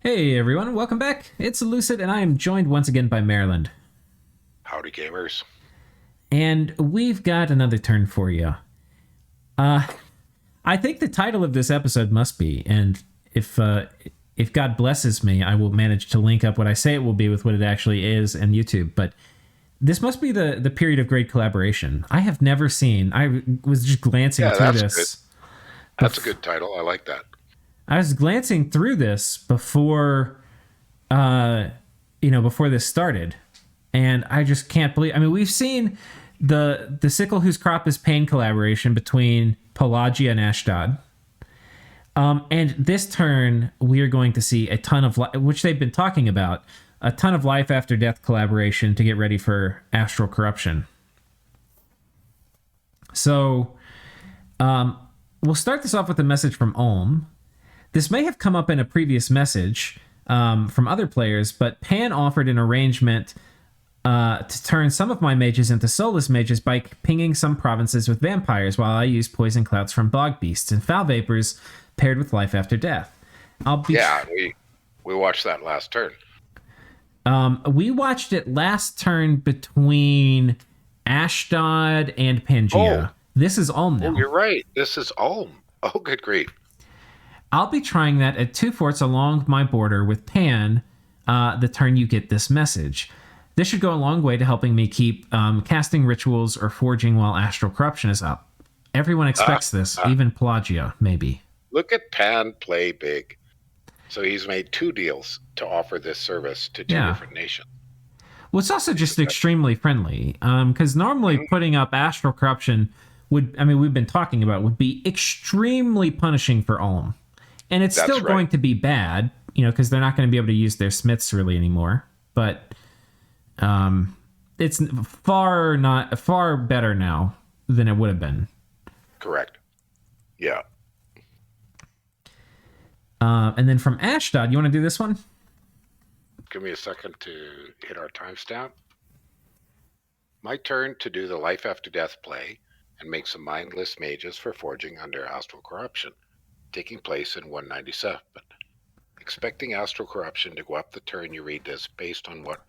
Hey everyone, welcome back. It's Lucid, and I am joined once again by Maryland. Howdy, gamers. And we've got another turn for you. Uh, I think the title of this episode must be, and if God blesses me, I will manage to link up what I say it will be with what it actually is and YouTube. But this must be the period of great collaboration. I have never seen. I was just glancing Yeah, through that's good. this. That's a good title. I like that. I was glancing through this before, uh, before this started, and I just can't believe. I mean, we've seen the sickle whose crop is pain collaboration between Pelagia and Ashdod. And this turn, we are going to see a ton of which they've been talking about, a ton of life after death collaboration to get ready for astral corruption. So, we'll start this off with a message from Ulm. This may have come up in a previous message from other players, but Pan offered an arrangement to turn some of my mages into soulless mages by pinging some provinces with vampires while I use poison clouds from bog beasts and foul vapors paired with life after death. I'll be. Yeah, we watched that last turn. We watched it last turn between Ashdod and Pangaea. Oh, This is all oh, now. you're right. This is Ulm. Oh, good grief. I'll be trying that at two forts along my border with Pan the turn you get this message. This should go a long way to helping me keep casting rituals or forging while astral corruption is up. Everyone Ah, expects this, ah. even Pelagia, maybe. Look at Pan play big. So he's made two deals to offer this service to two Yeah. different nations. Well, it's also He's a just good. extremely friendly because normally Mhm. putting up astral corruption we've been talking about, would be extremely punishing for Ulm. And it's still That's right. going to be bad, because they're not going to be able to use their smiths really anymore. But it's far better now than it would have been. Correct. Yeah. And then from Ashdod, you want to do this one? Give me a second to hit our timestamp. My turn to do the life after death play and make some mindless mages for forging under astral corruption, taking place in 197. Expecting astral corruption to go up the turn you read this based on what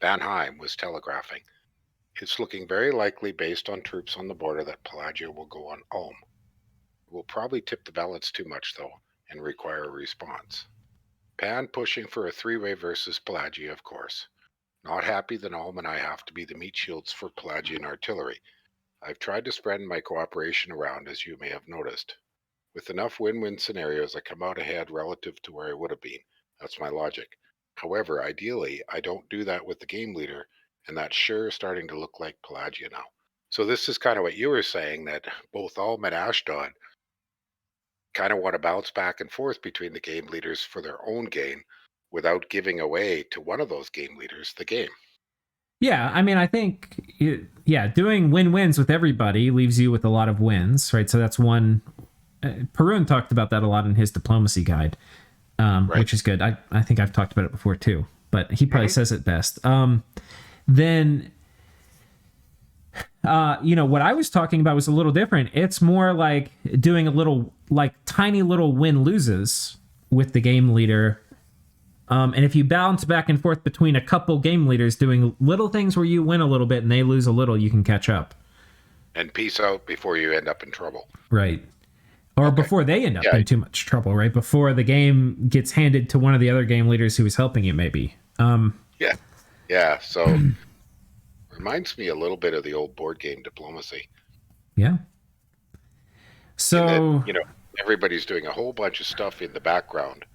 Vanheim was telegraphing. It's looking very likely based on troops on the border that Pelagia will go on Ulm. It will probably tip the balance too much though and require a response. Pan pushing for a three-way versus Pelagia, of course. Not happy that Ulm and I have to be the meat shields for Pelagian artillery. I've tried to spread my cooperation around, as you may have noticed. With enough win-win scenarios, I come out ahead relative to where I would have been. That's my logic. However, ideally, I don't do that with the game leader, and that's sure starting to look like Pelagia now. So this is kind of what you were saying, that both Ulm and Ashdod kind of want to bounce back and forth between the game leaders for their own gain without giving away to one of those game leaders the game. Yeah, I mean, I think, doing win-wins with everybody leaves you with a lot of wins, right? So that's one. Perun talked about that a lot in his diplomacy guide, Right. which is good. I think I've talked about it before too, but he probably Hmm. says it best. Then, what I was talking about was a little different. It's more like doing a little, like tiny little win loses with the game leader. And if you bounce back and forth between a couple game leaders doing little things where you win a little bit and they lose a little, you can catch up. And peace out before you end up in trouble. Right. Or Okay. before they end up Yeah. in too much trouble, right? Before the game gets handed to one of the other game leaders who is helping you, maybe. Yeah. Yeah. So reminds me a little bit of the old board game diplomacy, Yeah. in that, So, everybody's doing a whole bunch of stuff in the background.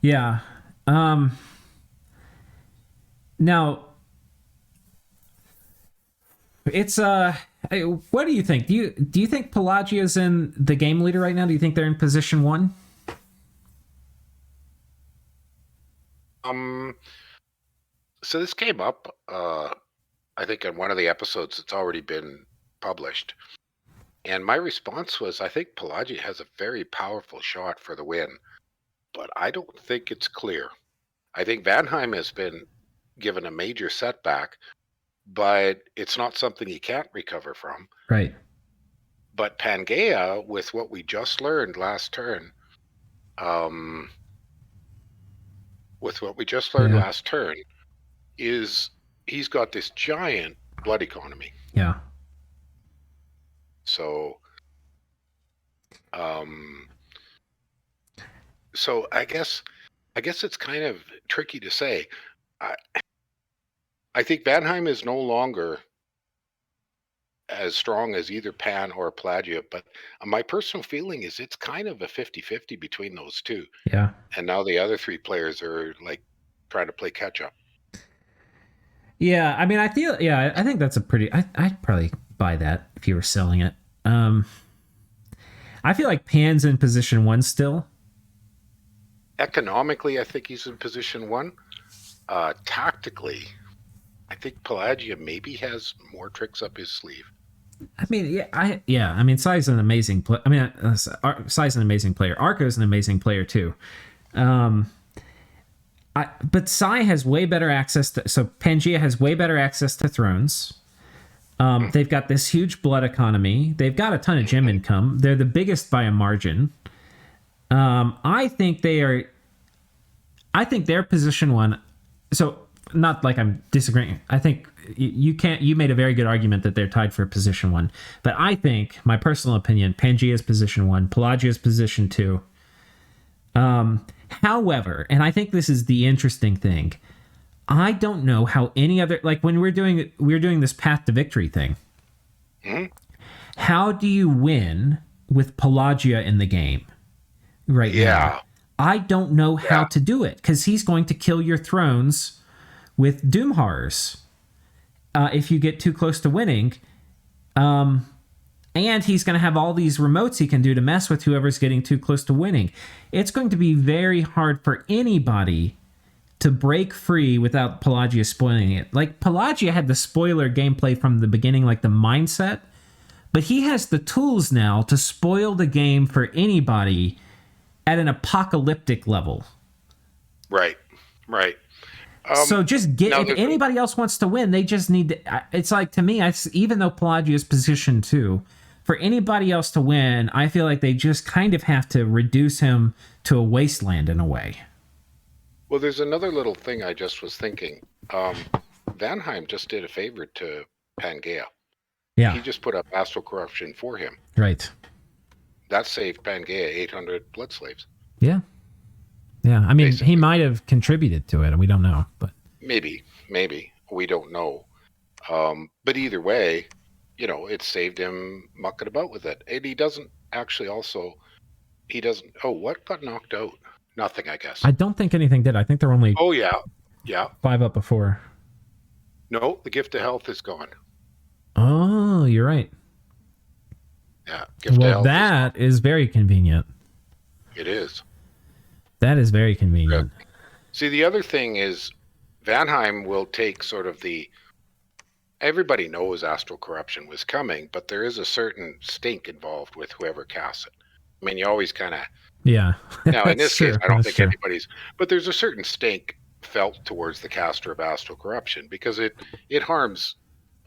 yeah. Now, it's what do you think? Do you think Pelagia's in the game leader right now? Do you think they're in position 1? Um, so this came up, I think, in one of the episodes that's already been published. And my response was, I think Pelagia has a very powerful shot for the win, but I don't think it's clear. I think Vanheim has been given a major setback, but it's not something he can't recover from. Right. But Pangaea, with what we just learned last turn, with what we just learned last turn, is he's got this giant blood economy. Yeah. So, so I guess it's kind of tricky to say. I think Vanheim is no longer as strong as either Pan or Pelagia, but my personal feeling is it's kind of a 50-50 between those two. Yeah. And now the other three players are like trying to play catch up. Yeah, I mean, I think that's a pretty. I'd probably buy that if you were selling it. I feel like Pan's in position 1 still. Economically, I think he's in position 1. Tactically, I think Pelagia maybe has more tricks up his sleeve. I mean, I mean, Sai's an amazing player. I mean, Sai's an amazing player. Arco's an amazing player too. But Sai has way better access to. So Pangaea has way better access to thrones. They've got this huge blood economy. They've got a ton of gem income. They're the biggest by a margin. I think they're position 1. So not like I'm disagreeing. I think you made a very good argument that they're tied for position 1. But I think, my personal opinion, Pangaea is position 1, Pelagia is position 2. However, and I think this is the interesting thing, I don't know how any other, like when we're doing this path to victory thing. How do you win with Pelagia in the game right now? I don't know how to do it, because he's going to kill your thrones with Doom Horrors if you get too close to winning. And he's going to have all these remotes he can do to mess with whoever's getting too close to winning. It's going to be very hard for anybody to break free without Pelagia spoiling it. Like, Pelagia had the spoiler gameplay from the beginning, like the mindset, but he has the tools now to spoil the game for anybody at an apocalyptic level. Right. So just get, if anybody else wants to win, they just need to, it's like, to me, even though Pelagia is position 2, for anybody else to win, I feel like they just kind of have to reduce him to a wasteland in a way. Well, there's another little thing I just was thinking. Vanheim just did a favor to Pangaea. Yeah. He just put up astral corruption for him. Right. That saved Pangaea 800 blood slaves. Yeah. I mean, basically, he might have contributed to it, and we don't know. But maybe we don't know. But either way, it saved him mucking about with it. And he doesn't actually oh, what got knocked out? Nothing, I guess. I don't think anything did. I think there were only 5 up before. No, the gift of health is gone. Oh, you're right. Yeah. That is very convenient. It is. That is very convenient. Yeah. See, the other thing is Vanheim will take sort of everybody knows astral corruption was coming, but there is a certain stink involved with whoever casts it. I mean, you always kind of... Yeah. Now, in this case, I don't think anybody's... But there's a certain stink felt towards the caster of astral corruption because it harms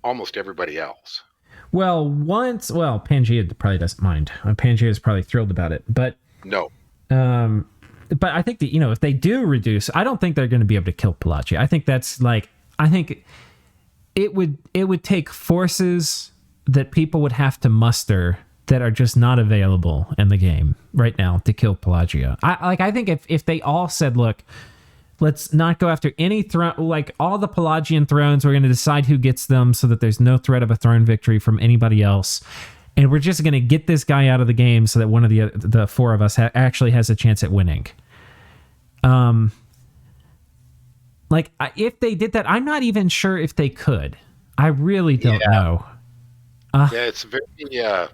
almost everybody else. Well, Pangaea probably doesn't mind. Pangaea is probably thrilled about it, but... No. But I think that, if they do reduce, I don't think they're going to be able to kill Pelagia. I think that's I think it would take forces that people would have to muster that are just not available in the game right now to kill Pelagia. I think if they all said, look, let's not go after any throne, like all the Pelagian thrones, we're going to decide who gets them so that there's no threat of a throne victory from anybody else. And we're just going to get this guy out of the game so that one of the 4 of us actually has a chance at winning. If they did that, I'm not even sure if they could. I really don't know. It's a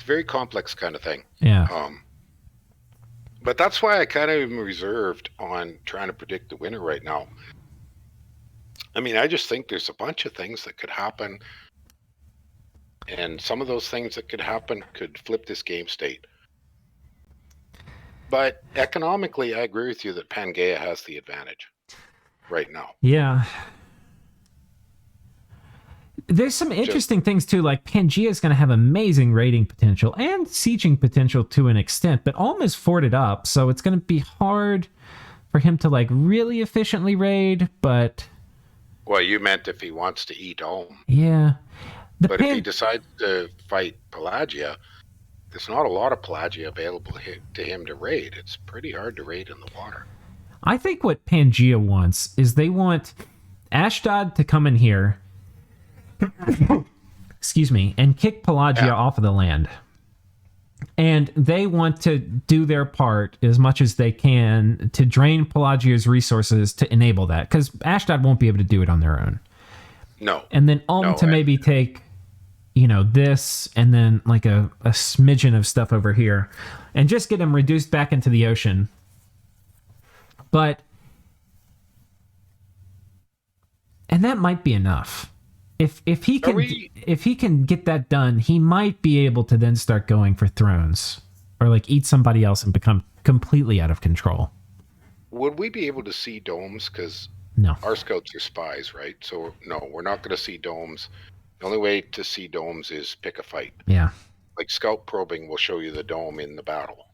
very complex kind of thing. Yeah. But that's why I kind of am reserved on trying to predict the winner right now. I mean, I just think there's a bunch of things that could happen. And some of those things that could happen could flip this game state. But economically, I agree with you that Pangaea has the advantage right now. Yeah. There's some interesting things too, like Pangaea is going to have amazing raiding potential and sieging potential to an extent, but Ulm is forted up, so it's going to be hard for him to like really efficiently raid, but... Well, you meant if he wants to eat Ulm. Yeah. But if he decides to fight Pelagia, there's not a lot of Pelagia available to him to raid. It's pretty hard to raid in the water. I think what Pangaea wants is they want Ashdod to come in here, excuse me, and kick Pelagia off of the land. And they want to do their part as much as they can to drain Pelagia's resources to enable that, because Ashdod won't be able to do it on their own. No. And then Ulm to maybe take, you know, this and then like a smidgen of stuff over here and just get them reduced back into the ocean. And that might be enough. If he can get that done, he might be able to then start going for thrones or like eat somebody else and become completely out of control. Would we be able to see domes? Because no, our scouts are spies, right? So no, we're not going to see domes. The only way to see domes is pick a fight. Yeah. Like scout probing will show you the dome in the battle.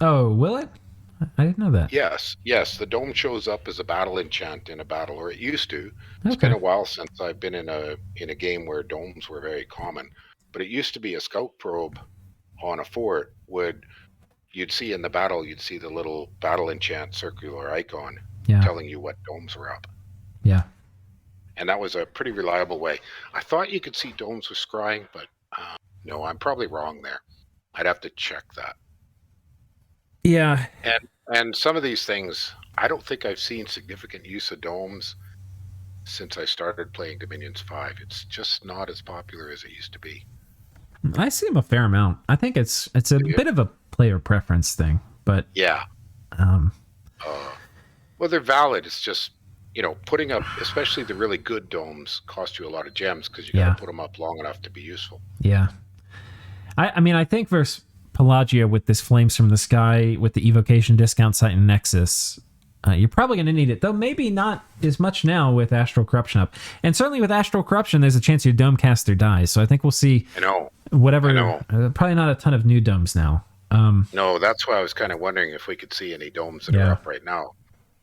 Oh, will it? I didn't know that. Yes. The dome shows up as a battle enchant in a battle, or it used to. It's been a while since I've been in a game where domes were very common. But it used to be a scout probe on a fort you'd see in the battle, you'd see the little battle enchant circular icon telling you what domes were up. Yeah. And that was a pretty reliable way. I thought you could see domes with scrying, but no, I'm probably wrong there. I'd have to check that. Yeah. And some of these things, I don't think I've seen significant use of domes since I started playing Dominions 5. It's just not as popular as it used to be. I see them a fair amount. I think it's a bit of a player preference thing, but yeah. Well, they're valid. It's just, you know, putting up, especially the really good domes, cost you a lot of gems because you got to put them up long enough to be useful. Yeah. I mean, I think versus Pelagia with this Flames from the Sky, with the evocation discount site and Nexus, you're probably going to need it, though maybe not as much now with Astral Corruption up. And certainly with Astral Corruption, there's a chance your dome caster dies. So I think we'll see probably not a ton of new domes now. No, that's why I was kind of wondering if we could see any domes that are up right now.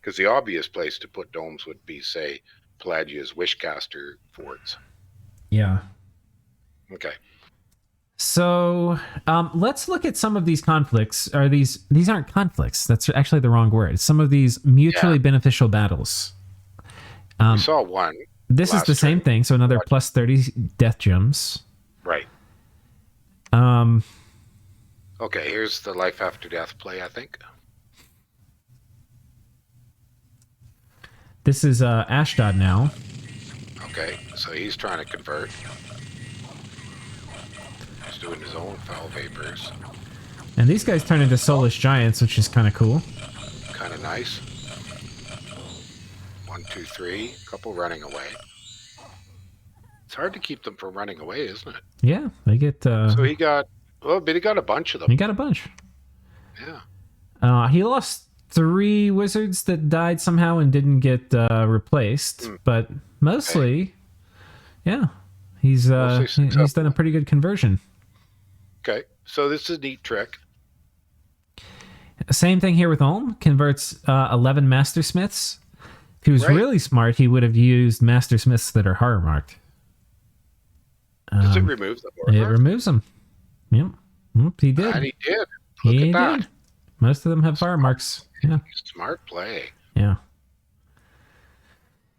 Because the obvious place to put domes would be, say, Pelagia's Wishcaster forts. Yeah. Okay. So let's look at some of these conflicts. Or these aren't conflicts. That's actually the wrong word. Some of these mutually beneficial battles. We saw one. This is the same thing. So another plus 30 death gems. Right. Okay, here's the life after death play, I think. This is Ashdod now. Okay, so he's trying to convert. He's doing his own foul vapors. And these guys turn into soulless giants, which is kind of cool. Kind of nice. 1, 2, 3. Couple running away. It's hard to keep them from running away, isn't it? Yeah, they get... So he got... Well, but he got a bunch of them. He got a bunch. Yeah. He lost 3 wizards that died somehow and didn't get replaced, but mostly, he's done a pretty good conversion. Okay, so this is a neat trick. Same thing here with Ulm. Converts 11 Master Smiths. If he was really smart, he would have used Master Smiths that are horror marked. Does it remove them? It removes them. Yep. He did. And he did. Look at that. Did. Most of them have fire marks. Yeah. Smart play. Yeah.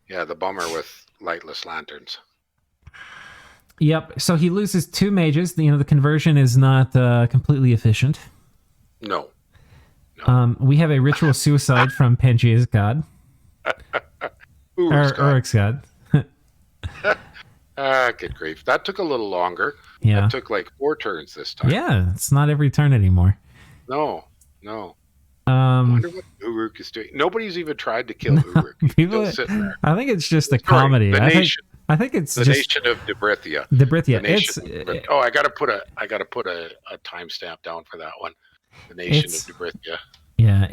Yeah, the bummer with lightless lanterns. Yep. So he loses 2 mages. You know, the conversion is not completely efficient. No. We have a ritual suicide from Pangaea's god. Uruk's god. Good grief. That took a little longer. Yeah. That took like 4 turns this time. Yeah, it's not every turn anymore. No. I wonder what Uruk is doing. Nobody's even tried to kill Uruk. People, I think it's just a comedy. I think it's the just nation of Debrithia. Debrithia. I gotta put a timestamp down for that one. The nation of Debrithia. Yeah,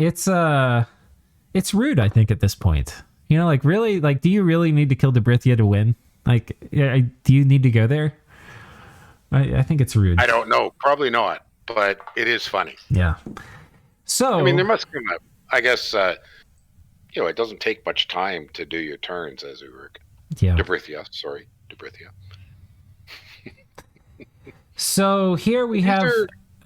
it's rude, I think, at this point. You know, like really, like, do you really need to kill Debrithia to win? Like, do you need to go there? I think it's rude. I don't know. Probably not, but it is funny. Yeah. So I mean, there must come up. I guess it doesn't take much time to do your turns as Uruk. Yeah. Debrithia. So here we have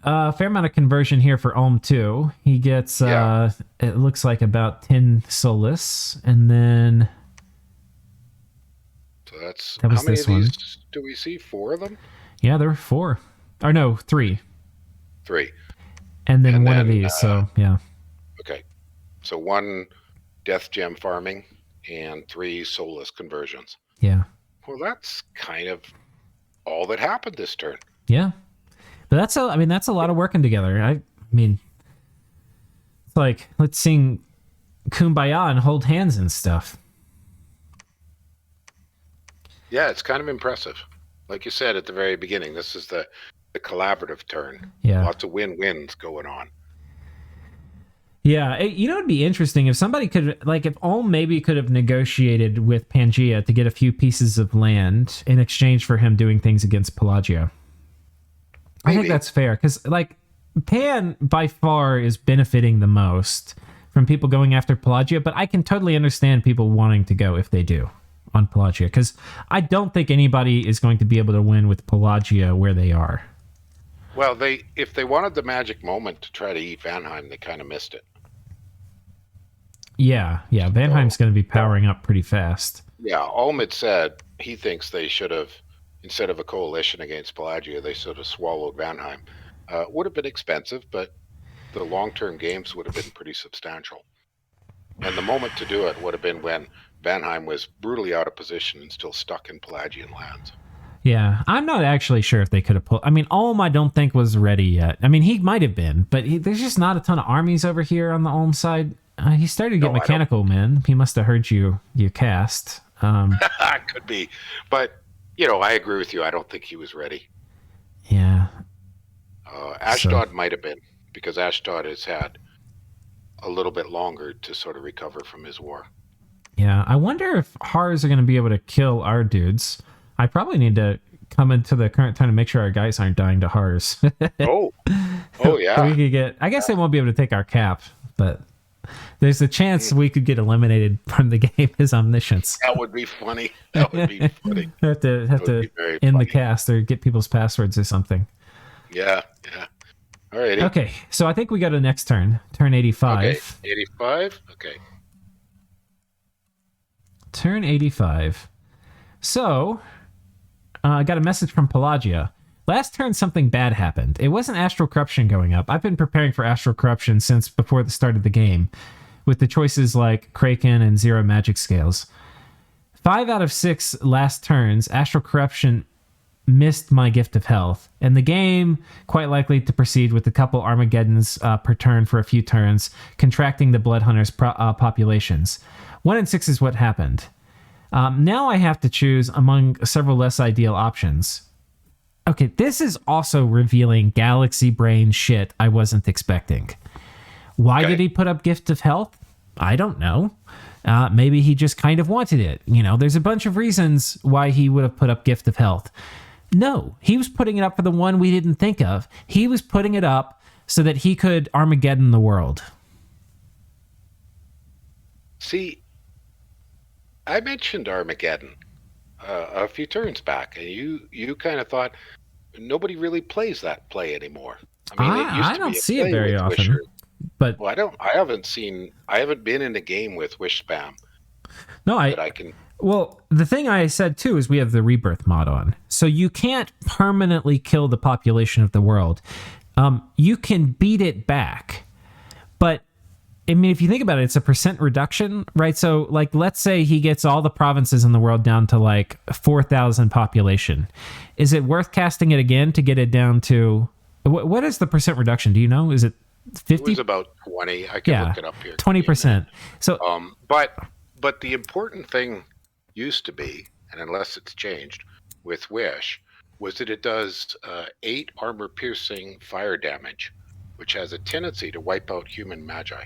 a fair amount of conversion here for Ulm 2. He gets, it looks like about 10 Solus, and then... So that's... That was how many this of these one. do we see? 4 of them? Yeah, there were 4. Or no, 3. 3. And then one of these, so yeah. Okay. So 1 Death Gem farming and 3 Solus conversions. Yeah. Well, that's kind of all that happened this turn. Yeah. But that's a lot of working together. I mean, it's like, let's sing Kumbaya and hold hands and stuff. Yeah, it's kind of impressive. Like you said at the very beginning, this is the collaborative turn. Yeah. Lots of win-wins going on. Yeah, it'd be interesting if somebody could, like, if Ulm maybe could have negotiated with Pangaea to get a few pieces of land in exchange for him doing things against Pelagia. Maybe. I think that's fair, because, like, Pan by far is benefiting the most from people going after Pelagia, but I can totally understand people wanting to go if they do on Pelagia, because I don't think anybody is going to be able to win with Pelagia where they are. Well, if they wanted the magic moment to try to eat Vanheim, they kind of missed it. Yeah, Vanheim's going to be powering up pretty fast. Yeah, Ulm had said he thinks they should have, instead of a coalition against Pelagia, they should have swallowed Vanheim. Would have been expensive, but the long-term games would have been pretty substantial. And the moment to do it would have been when Vanheim was brutally out of position and still stuck in Pelagian lands. Yeah, I'm not actually sure if they could have pulled... I mean, Ulm I don't think was ready yet. I mean, he might have been, but there's just not a ton of armies over here on the Ulm side. He started to get mechanical men. He must have heard you cast. Could be. But, I agree with you. I don't think he was ready. Yeah. Ashdod might have been, because Ashdod has had a little bit longer to sort of recover from his war. Yeah, I wonder if Hars are going to be able to kill our dudes. I probably need to come into the current time to make sure our guys aren't dying to Hars. Oh yeah. We could get... I guess they won't be able to take our cap, but... There's a chance we could get eliminated from the game as omniscience. That would be funny. That would be funny. have to end the cast or get people's passwords or something. Yeah. All right. Okay, so I think we go to next turn. Turn 85. Okay, 85? Okay. Turn 85. So, I got a message from Pelagia. Last turn, something bad happened. It wasn't Astral Corruption going up. I've been preparing for Astral Corruption since before the start of the game, with the choices like Kraken and Zero Magic Scales. 5 out of 6 last turns, Astral Corruption missed my Gift of Health, and the game quite likely to proceed with a couple Armageddons per turn for a few turns, contracting the Blood Hunters' populations. 1 in 6 is what happened. Now I have to choose among several less ideal options. Okay, this is also revealing galaxy brain shit I wasn't expecting. Why did he put up Gift of Health? I don't know. Maybe he just kind of wanted it. There's a bunch of reasons why he would have put up Gift of Health. No, he was putting it up for the one we didn't think of. He was putting it up so that he could Armageddon the world. See, I mentioned Armageddon a few turns back, and you kind of thought nobody really plays that play anymore. I mean, I don't see it very often. Wisher. But I haven't been in a game with Wish Spam. No, I can. Well, the thing I said too is we have the rebirth mod on, so you can't permanently kill the population of the world. You can beat it back, but I mean, if you think about it, it's a % reduction, right? So, like, let's say he gets all the provinces in the world down to like 4,000 population. Is it worth casting it again to get it down to what is the % reduction? Do you know? Is it 50? It was about 20. I can look it up here. 20%. So, but the important thing used to be, and unless it's changed with Wish, was that it does 8 armor-piercing fire damage, which has a tendency to wipe out human magi.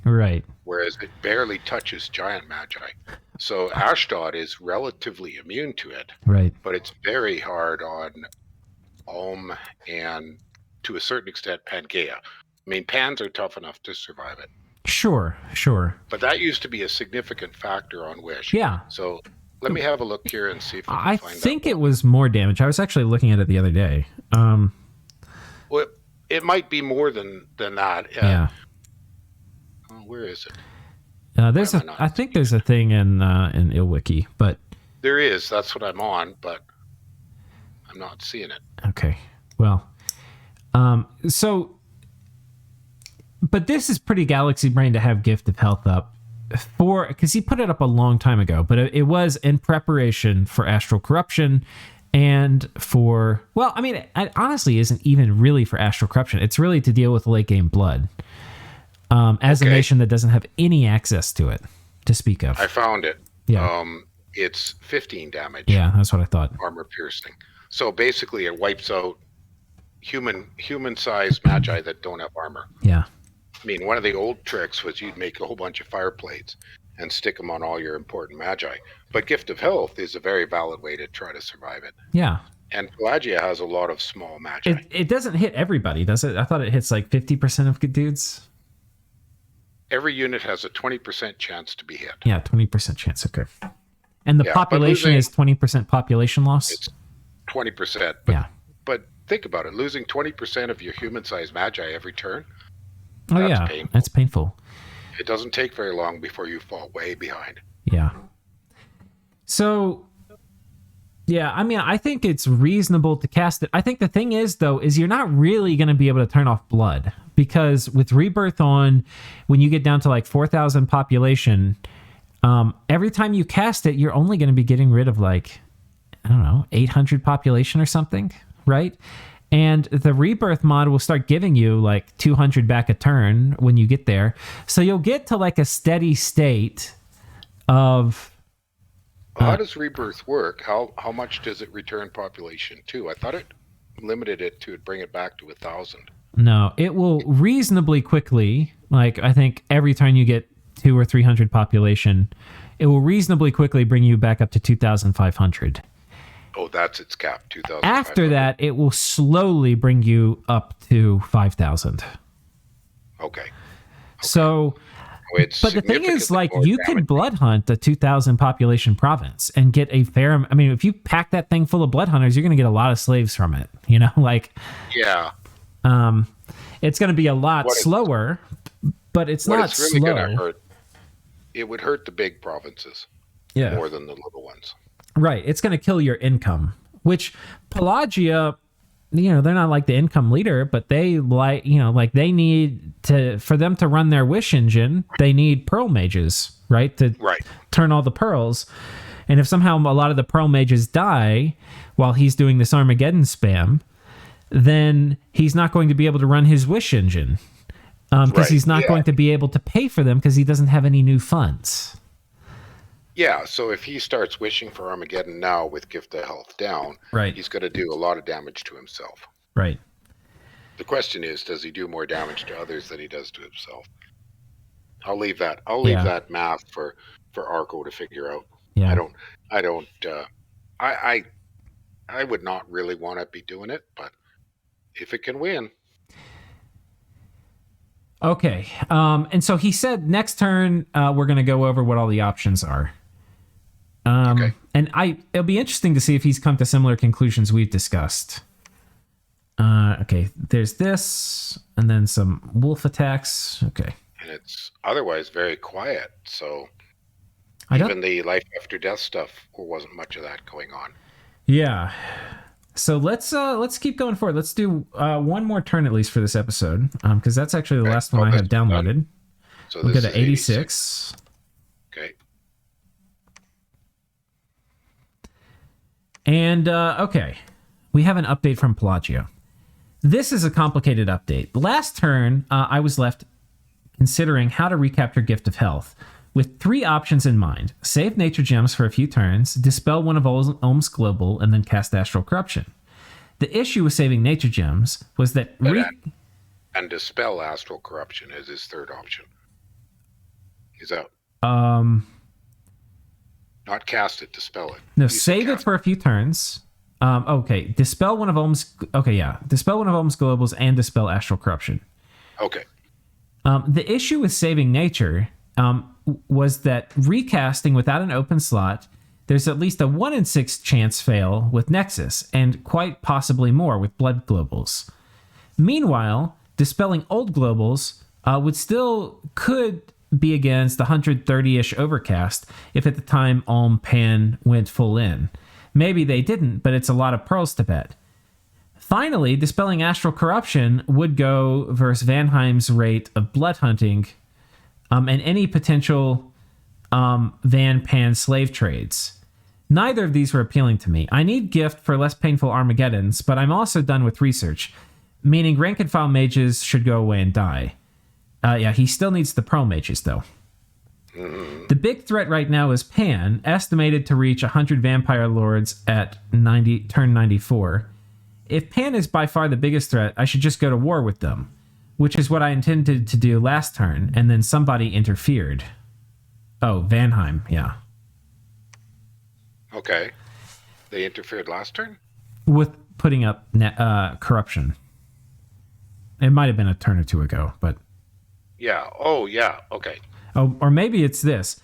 Right. whereas it barely touches giant magi. So Ashdod is relatively immune to it, Right. but it's very hard on Ulm and to a certain extent Pangaea. I mean, Pans are tough enough to survive it. Sure. But that used to be a significant factor on Wish. Yeah. So let me have a look here and see if we can I find think out. it was more damage. I was actually looking at it the other day. Well, it might be more than that. Yeah. Where is it? There's I think there's a thing in IlWiki, but there is. That's what I'm on, but I'm not seeing it. Okay. Well, but this is pretty Galaxy Brain to have Gift of Health up because he put it up a long time ago, but it was in preparation for Astral Corruption and it honestly isn't even really for Astral Corruption. It's really to deal with late game blood as a nation that doesn't have any access to it to speak of. I found it. Yeah. It's 15 damage. Yeah, that's what I thought. Armor piercing. So basically it wipes out human-sized magi that don't have armor. Yeah. I mean, one of the old tricks was you'd make a whole bunch of fire plates and stick them on all your important magi. But Gift of Health is a very valid way to try to survive it. Yeah. And Pelagia has a lot of small magi. It doesn't hit everybody, does it? I thought it hits like 50% of good dudes. Every unit has a 20% chance to be hit. Yeah, 20% chance. Okay. And the population is 20% population loss? It's 20%. But think about it. Losing 20% of your human-sized magi every turn. Painful. That's painful. It doesn't take very long before you fall way behind. Yeah. So, yeah, I mean, I think it's reasonable to cast it. I think the thing is, though, is you're not really going to be able to turn off blood because with Rebirth on, when you get down to like 4,000 population, every time you cast it, you're only going to be getting rid of like, I don't know, 800 population or something, right? And the Rebirth mod will start giving you like 200 back a turn when you get there. So you'll get to like a steady state of... How does Rebirth work? How much does it return population to? I thought it limited it to bring it back to 1,000. No, it will reasonably quickly, like I think every time you get 200 or 300 population, it will reasonably quickly bring you back up to 2,500. Oh, that's its cap, 2,000. After that, it will slowly bring you up to 5,000. Okay. So, but the thing is, like, you could blood hunt a 2,000 population province and get a fair... I mean, if you pack that thing full of blood hunters, you're going to get a lot of slaves from it, you know? Like... Yeah. It's going to be a lot slower, but it's not it's really slow. Gonna hurt, it would hurt the big provinces more than the little ones. Right. It's going to kill your income, which Pelagia, they're not like the income leader, but they they need to, for them to run their wish engine, they need pearl mages, right? To turn all the pearls. And if somehow a lot of the pearl mages die while he's doing this Armageddon spam, then he's not going to be able to run his wish engine because he's not going to be able to pay for them because he doesn't have any new funds. Yeah, so if he starts wishing for Armageddon now with Gift of Health down, he's going to do a lot of damage to himself. Right. The question is, does he do more damage to others than he does to himself? I'll leave that. I'll leave that math for Arco to figure out. Yeah. I would not really want to be doing it, but if it can win. Okay. And so he said next turn we're going to go over what all the options are. And it'll be interesting to see if he's come to similar conclusions we've discussed. Okay, there's this, and then some wolf attacks. Okay. And it's otherwise very quiet, so even the life after death stuff, there wasn't much of that going on. Yeah. So let's keep going forward. Let's do one more turn at least for this episode, because that's actually the last one I have downloaded. So we'll go to 86. Okay. And, okay, we have an update from Pelagia. This is a complicated update. Last turn, I was left considering how to recapture Gift of Health, with 3 options in mind. Save Nature Gems for a few turns, dispel one of Ohm's Global, and then cast Astral Corruption. The issue with saving Nature Gems was that... and dispel Astral Corruption is his third option. Is that Um, not cast it, dispel it? no, You said save it cast. for a few turns. Okay, dispel one of Ohm's. Okay, yeah, dispel one of Ohm's globals and dispel astral corruption. Okay. The issue with saving nature was that recasting without an open slot, there's at least a 1 in 6 chance fail with Nexus, and quite possibly more with blood globals. Meanwhile, dispelling old globals could be against the 130-ish overcast if at the time Ulm Pan went full in. Maybe they didn't, but it's a lot of pearls to bet. Finally, dispelling astral corruption would go versus Vanheim's rate of blood hunting and any potential Van Pan slave trades. Neither of these were appealing to me. I need gift for less painful Armageddons, but I'm also done with research, meaning rank and file mages should go away and die. Yeah, he still needs the pearl mages, though. The big threat right now is Pan, estimated to reach 100 vampire lords at turn 94. If Pan is by far the biggest threat, I should just go to war with them, which is what I intended to do last turn, and then somebody interfered. Oh, Vanheim, yeah. Okay. They interfered last turn? With putting up corruption. It might have been a turn or two ago, but... Yeah. Oh, yeah. Okay. Oh, or maybe it's this.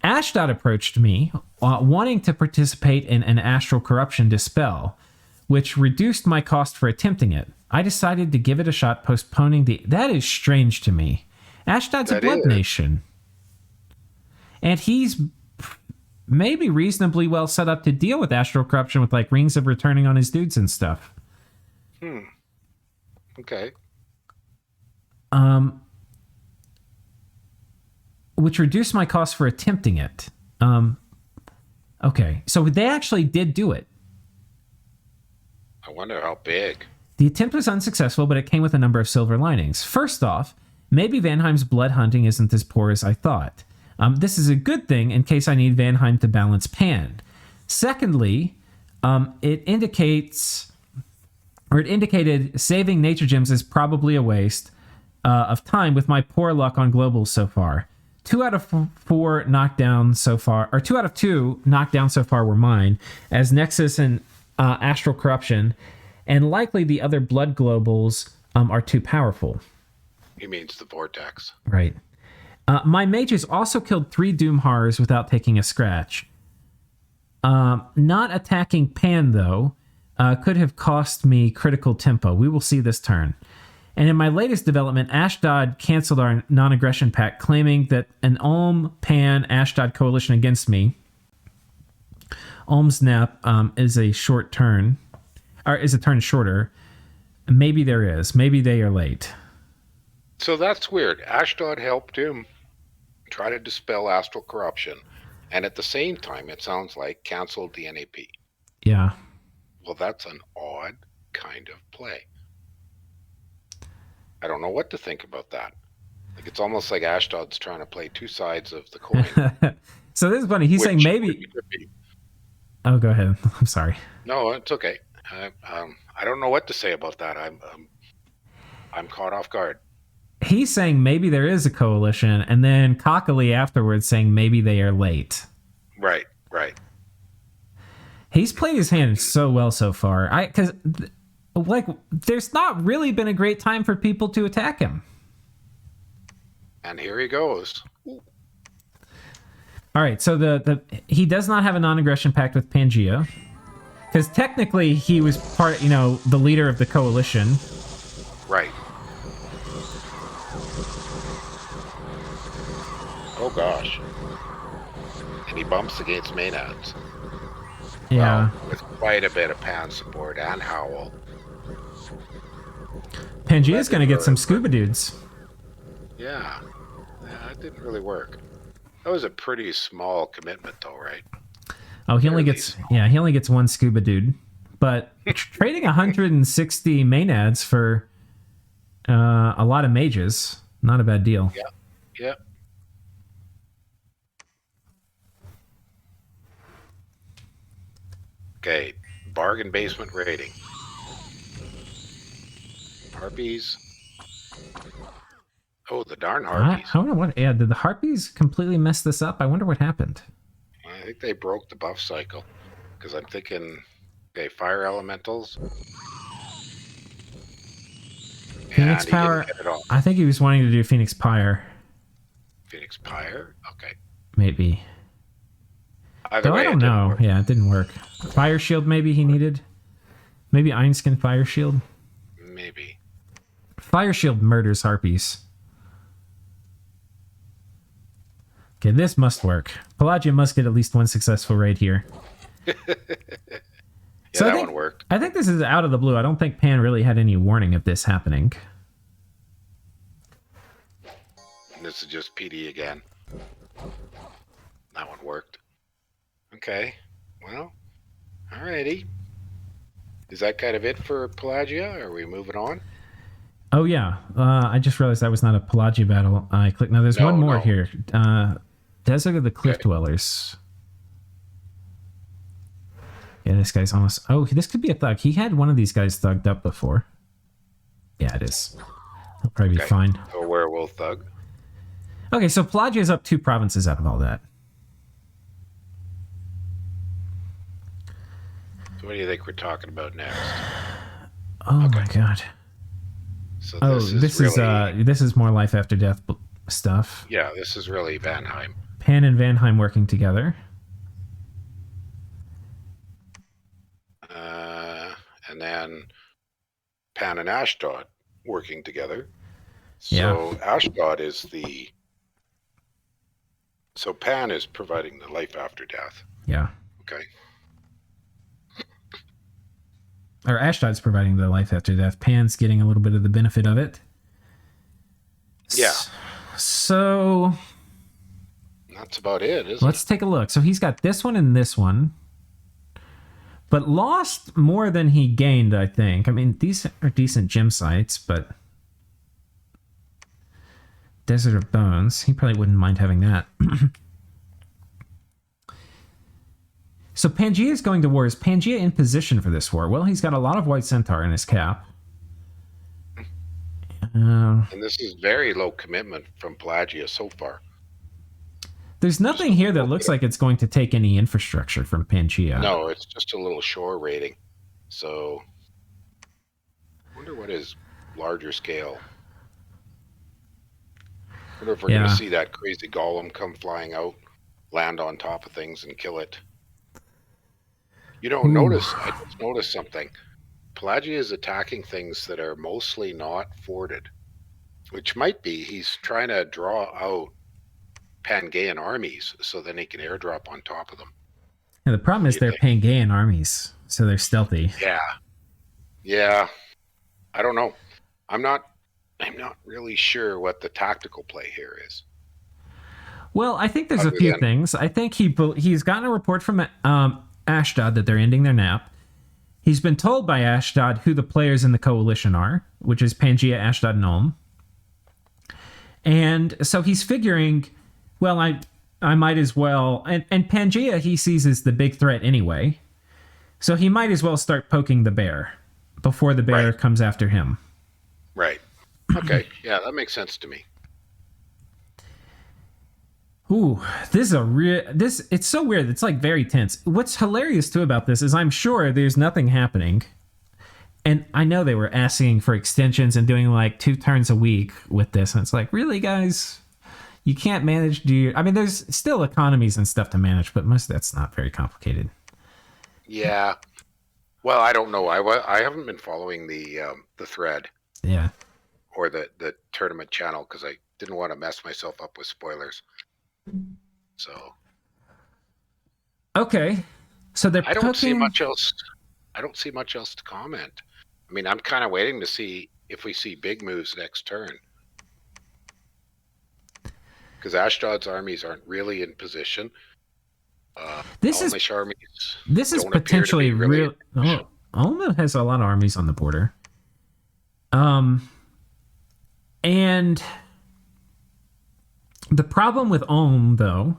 Ashdod approached me, wanting to participate in an astral corruption dispel, which reduced my cost for attempting it. I decided to give it a shot, postponing the... That is strange to me. Ashdod's a blood nation. And he's maybe reasonably well set up to deal with astral corruption with, like, rings of returning on his dudes and stuff. Okay. Which reduced my cost for attempting it. Okay, so they actually did do it. I wonder how big. The attempt was unsuccessful, but it came with a number of silver linings. First off, maybe Vanheim's blood hunting isn't as poor as I thought. This is a good thing in case I need Vanheim to balance Pan. Secondly, it indicated saving nature gems is probably a waste of time with my poor luck on globals so far. 2 out of 4 knockdowns so far, or 2 out of 2 knockdowns so far were mine, as Nexus and Astral Corruption, and likely the other blood globals are too powerful. He means the vortex. Right. My mages also killed 3 Doom Horrors without taking a scratch. Not attacking Pan, though, could have cost me critical tempo. We will see this turn. And in my latest development, Ashdod canceled our non-aggression pact, claiming that an Ulm Pan Ashdod coalition against me. Ulm's nap is a short turn, or is a turn shorter. Maybe there is. Maybe they are late. So that's weird. Ashdod helped him try to dispel astral corruption, and at the same time, it sounds like canceled the NAP. Yeah. Well, that's an odd kind of play. I don't know what to think about that. Like, it's almost like Ashdod's trying to play 2 sides of the coin. So this is funny. He's saying maybe... Oh, go ahead. I'm sorry. No, it's okay. I don't know what to say about that. I'm caught off guard. He's saying maybe there is a coalition, and then cockily afterwards saying maybe they are late. Right. He's played his hand so well so far. Because there's not really been a great time for people to attack him. And here he goes. Ooh. All right, so he does not have a non-aggression pact with Pangaea, because technically he was the leader of the coalition. Right. Oh gosh. And he bumps against Maenads. Yeah. Well, with quite a bit of Pan support and Howl. Pangaea's going to get some scuba dudes. Yeah. That didn't really work. That was a pretty small commitment though, right? Oh, he only gets 1 scuba dude. But trading 160 Maenads for a lot of mages, not a bad deal. Yeah. Okay, bargain basement rating. Harpies. Oh, the darn I harpies. don't know what. Yeah, did the harpies completely mess this up? I wonder what happened. I think they broke the buff cycle. Because I'm thinking, okay, fire elementals. Phoenix And he didn't Power. get it all. I think he was wanting to do Phoenix Pyre. Phoenix Pyre? Okay. Maybe. Either Though way, I don't know. Yeah, it didn't work. Fire Shield maybe he needed. Maybe Einskin Fire Shield. Maybe. Fire Shield murders harpies. Okay, this must work. Pelagia must get at least one successful raid here. Yeah, So that one worked. I think this is out of the blue. I don't think Pan really had any warning of this happening. And this is just PD again. That one worked. Okay. Well, alrighty. Is that kind of it for Pelagia? Are we moving on? Oh yeah, I just realized that was not a Pelagia battle. I clicked. Now there's one more here. Desert of the Cliff Dwellers. Yeah, this guy's almost... Oh, this could be a thug. He had one of these guys thugged up before. Yeah, it is. He'll probably be fine. A werewolf thug. Okay, so Pelagia is up 2 provinces out of all that. So what do you think we're talking about next? Oh my god. So this is more life after death stuff. Yeah, this is really Vanheim. Pan and Vanheim working together. And then Pan and Ashdod working together. So Yeah. Ashdod is the... So Pan is providing the life after death. Yeah. Okay. Or Ashdod's providing the life after death. Pan's getting a little bit of the benefit of it. Yeah. So... That's about it, isn't Let's take a look. So he's got this one and this one. But lost more than he gained, I think. I mean, these are decent gem sites, but... Desert of Bones. He probably wouldn't mind having that. So Pangaea is going to war. Is Pangaea in position for this war? Well, he's got a lot of White Centaur in his cap. And this is very low commitment from Pelagia so far. There's nothing here that looks like it's going to take any infrastructure from Pangaea. No, it's just a little shore raiding. So, I wonder what is larger scale. I wonder if we're going to see that crazy golem come flying out, land on top of things, and kill it. You know, I just noticed something. Pelagia is attacking things that are mostly not forded, which might be he's trying to draw out Pangaean armies so then he can airdrop on top of them. Yeah, the problem is they're Pangaean armies, so they're stealthy. Yeah. I don't know. I'm not really sure what the tactical play here is. Well, I think there's a few things. I think he's gotten a report from Ashdod that they're ending their nap. He's been told by Ashdod who the players in the coalition are, which is Pangaea, Ashdod, and Ulm. And so he's figuring, well, I might as well... And Pangaea he sees as the big threat anyway. So he might as well start poking the bear before the bear comes after him. Right. Okay. Yeah, that makes sense to me. Ooh, this is it's so weird. It's like very tense. What's hilarious too about this is I'm sure there's nothing happening. And I know they were asking for extensions and doing like 2 turns a week with this. And it's like, really, guys? You can't manage I mean, there's still economies and stuff to manage, but most of that's not very complicated. Yeah. Well, I don't know. I haven't been following the thread. Yeah. Or the tournament channel because I didn't want to mess myself up with spoilers. So. Okay. So they're I don't see much else. I don't see much else to comment. I mean, I'm kind of waiting to see if we see big moves next turn. Because Ashdod's armies aren't really in position. This is potentially real. Ulm has a lot of armies on the border. And the problem with Ulm, though,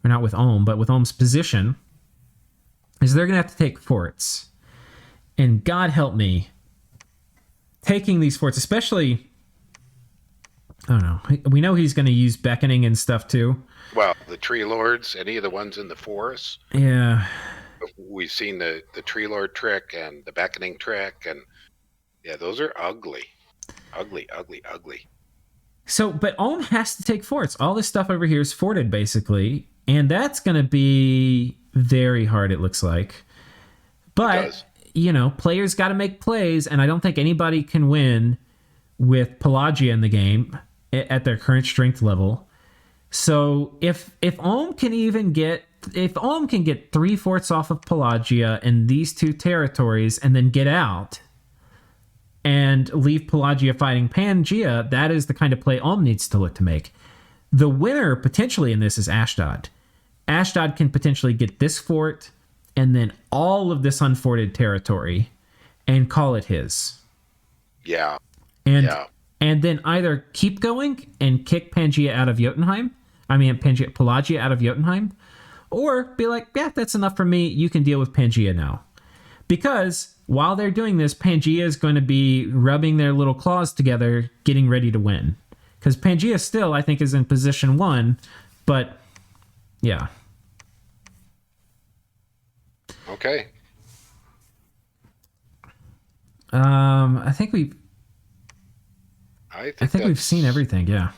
or not with Ulm, but with Ulm's position, is they're going to have to take forts. And God help me, taking these forts, especially I don't know. We know he's going to use beckoning and stuff too. Well, the tree lords, any of the ones in the forest. Yeah. We've seen the tree lord trick and the beckoning trick, and yeah, those are ugly. Ugly, ugly, ugly. So, but Ulm has to take forts. All this stuff over here is forted, basically. And that's going to be very hard, it looks like. But, you know, players got to make plays, and I don't think anybody can win with Pelagia in the game at their current strength level. So, if Ulm can get 3 forts off of Pelagia in these 2 territories and then get out and leave Pelagia fighting Pangaea, that is the kind of play Ulm needs to look to make. The winner potentially in this is Ashdod. Ashdod can potentially get this fort and then all of this unforted territory and call it his. Yeah. And then either keep going and kick Pelagia out of Jotunheim, Pelagia out of Jotunheim, or be like, yeah, that's enough for me. You can deal with Pangaea now. Because while they're doing this, Pangaea is going to be rubbing their little claws together, getting ready to win. Because Pangaea still, I think, is in position 1, but yeah. Okay. I think we've seen everything. Yeah.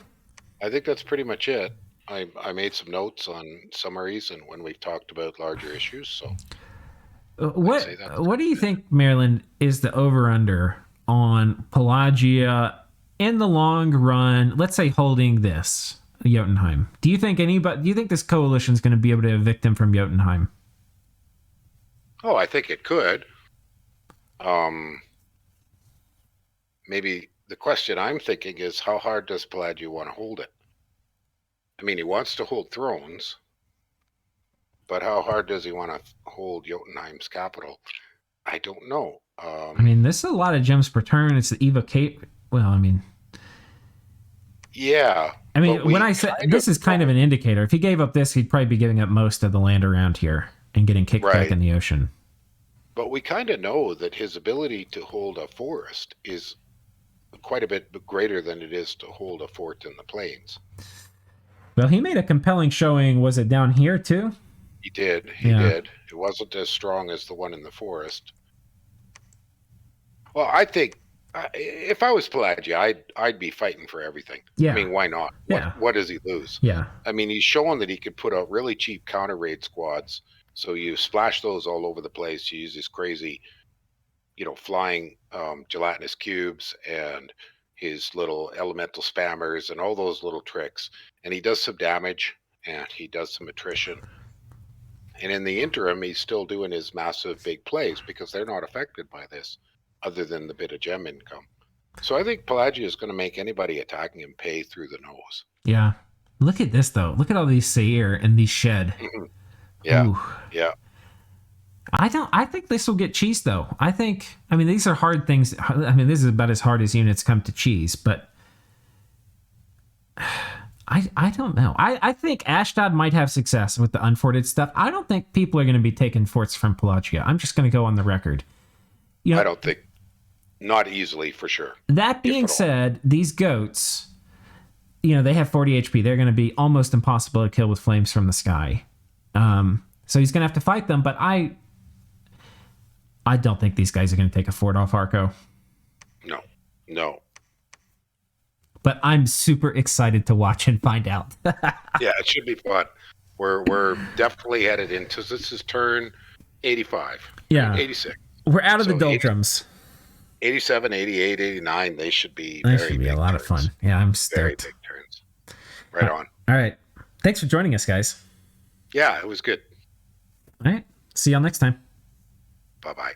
I think that's pretty much it. I made some notes on summaries and when we've talked about larger issues. So, what do you think, Marilyn, is the over/under on Pelagia in the long run? Let's say holding this Jotunheim. Do you think this coalition is going to be able to evict him from Jotunheim? Oh, I think it could. Maybe the question I'm thinking is, how hard does Pelagia want to hold it? I mean, he wants to hold thrones, but how hard does he want to hold Jotunheim's capital? I don't know. This is a lot of gems per turn. It's the evocate. Well, yeah. When I said this is kind of an indicator. If he gave up this, he'd probably be giving up most of the land around here and getting kicked back in the ocean. But we kind of know that his ability to hold a forest is quite a bit greater than it is to hold a fort in the plains. Well, he made a compelling showing. Was it down here too? He did. He did. It wasn't as strong as the one in the forest. Well, I think if I was Pelagia, I'd be fighting for everything. Yeah. I mean, why not? Yeah. What does he lose? Yeah. I mean, he's shown that he could put out really cheap counter raid squads. So you splash those all over the place. You use this crazy, flying gelatinous cubes and his little elemental spammers and all those little tricks. And he does some damage and he does some attrition. And in the interim, he's still doing his massive big plays because they're not affected by this other than the bit of gem income. So I think Pelagia is going to make anybody attacking him pay through the nose. Yeah. Look at this, though. Look at all these Seir and these shed. Yeah. Ooh. Yeah. I think this will get cheese, though. These are hard things. This is about as hard as units come to cheese, but I don't know. I think Ashdod might have success with the unforted stuff. I don't think people are going to be taking forts from Pelagia. I'm just going to go on the record. I don't think, not easily for sure. That being said, these goats, they have 40 HP. They're going to be almost impossible to kill with flames from the sky. So he's going to have to fight them, but I don't think these guys are going to take a fort off Arco. No. But I'm super excited to watch and find out. Yeah, it should be fun. We're definitely headed into, this is turn 85. Yeah. 86. We're out of the doldrums. 87, 88, 89, they should be a lot of fun. Yeah, I'm stoked. Very big turns. Right on. All right. Thanks for joining us, guys. Yeah, it was good. All right. See y'all next time. Bye-bye.